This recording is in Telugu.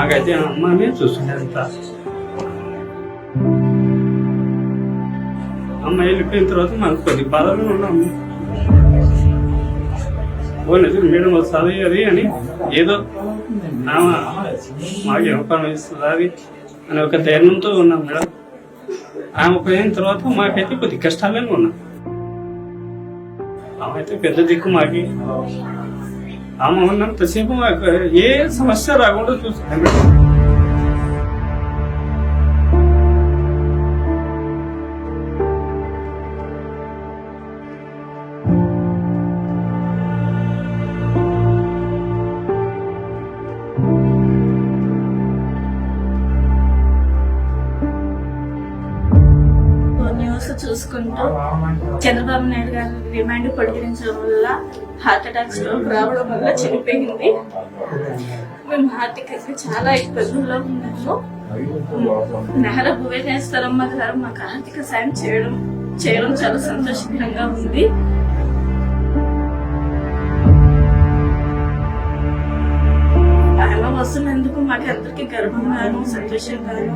మాకైతే అమ్మనే చూస్తుండే అంత. అమ్మ వెళ్ళిపోయిన తర్వాత మనకు కొద్ది బాధలు ఉన్నాము. పోలేదు మేడం వస్తుంది అది అని ఏదో మాకు ఎవరు ఇస్తుంది అది అని ఒక ధైర్యంతో ఉన్నాం మేడం. ఆమె పోయిన తర్వాత మాకైతే కొద్ది కష్టాలనే ఉన్నాం. ఆమె అయితే పెద్ద దిక్కు మాకి. ఆమె ఉన్నంతసేపు మాకు ఏ సమస్య రాకుండా చూస్తున్నాం మేడం. న్యూస్ చూసుకుంటూ చంద్రబాబు నాయుడు గారు రిమాండ్ పొడిగించడం వల్ల హార్ట్ అటాక్ స్ట్రోక్ రావడం వల్ల చనిపోయింది. మేము ఆర్థికంగా చాలా ఇబ్బందుల్లో ఉన్నాము. నెహ్రా భువనేశ్వరమ్మ గారు మాకు ఆర్థిక సాయం చేయడం చాలా సంతోషకరంగా ఉంది. ఆమె వస్తున్నందుకు మాకు అందరికీ గర్వంగాను సంతోషంగాను